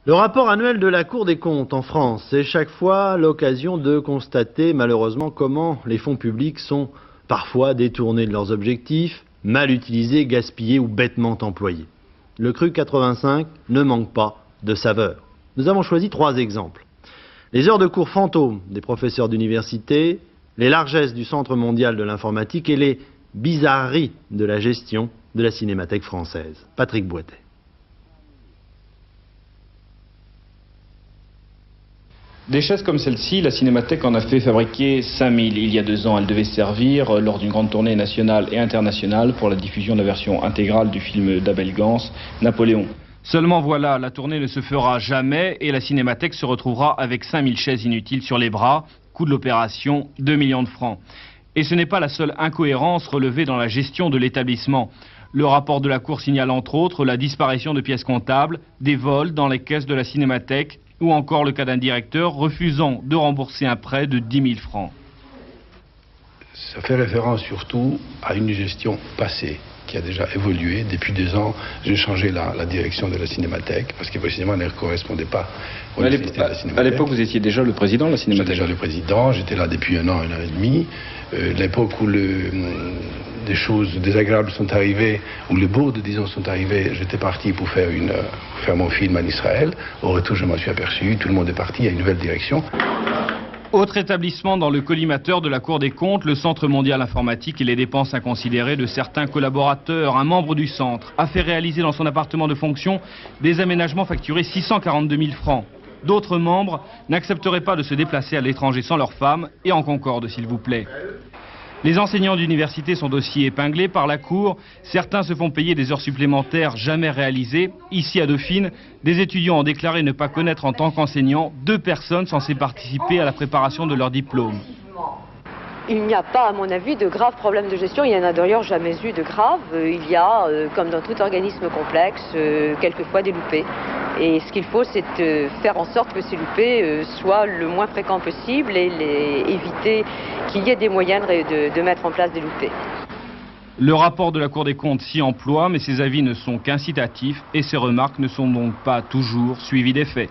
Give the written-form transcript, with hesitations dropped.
Le rapport annuel de la Cour des comptes en France, c'est chaque fois l'occasion de constater malheureusement comment les fonds publics sont parfois détournés de leurs objectifs, mal utilisés, gaspillés ou bêtement employés. Le cru 85 ne manque pas de saveur. Nous avons choisi 3 exemples. Les heures de cours fantômes des professeurs d'université, les largesses du Centre mondial de l'informatique et les bizarreries de la gestion de la Cinémathèque française. Patrick Boitet. Des chaises comme celle-ci, la Cinémathèque en a fait fabriquer 5000. Il y a 2 ans, elle devait servir lors d'une grande tournée nationale et internationale pour la diffusion de la version intégrale du film d'Abel Gance, Napoléon. Seulement voilà, la tournée ne se fera jamais et la Cinémathèque se retrouvera avec 5000 chaises inutiles sur les bras. Coût de l'opération, 2 millions de francs. Et ce n'est pas la seule incohérence relevée dans la gestion de l'établissement. Le rapport de la Cour signale entre autres la disparition de pièces comptables, des vols dans les caisses de la Cinémathèque, ou encore le cas d'un directeur refusant de rembourser un prêt de 10 000 francs. Ça fait référence surtout à une gestion passée qui a déjà évolué. Depuis 2 ans, j'ai changé la direction de la Cinémathèque parce que précisément elle ne correspondait pas aux nécessités de la Cinémathèque. À l'époque, vous étiez déjà le président de la Cinémathèque? J'étais déjà le président, j'étais là depuis 1 an, 1 an et demi. L'époque où des choses désagréables sont arrivées, où les bourdes, disons, sont arrivées, j'étais parti pour faire mon film en Israël. Au retour, je m'en suis aperçu, tout le monde est parti, il y a une nouvelle direction. Autre établissement dans le collimateur de la Cour des comptes, le Centre mondial informatique et les dépenses inconsidérées de certains collaborateurs. Un membre du centre a fait réaliser dans son appartement de fonction des aménagements facturés 642 000 francs. D'autres membres n'accepteraient pas de se déplacer à l'étranger sans leur femme et en concorde, s'il vous plaît. Les enseignants d'université sont aussi épinglés par la Cour. Certains se font payer des heures supplémentaires jamais réalisées. Ici à Dauphine, des étudiants ont déclaré ne pas connaître en tant qu'enseignants 2 personnes censées participer à la préparation de leur diplôme. Il n'y a pas, à mon avis, de graves problèmes de gestion. Il n'y en a d'ailleurs jamais eu de graves. Il y a, comme dans tout organisme complexe, quelquefois des loupés. Et ce qu'il faut, c'est faire en sorte que ces loupés soient le moins fréquents possible et éviter qu'il y ait des moyens de mettre en place des loupés. Le rapport de la Cour des comptes s'y emploie, mais ses avis ne sont qu'incitatifs et ses remarques ne sont donc pas toujours suivies des faits.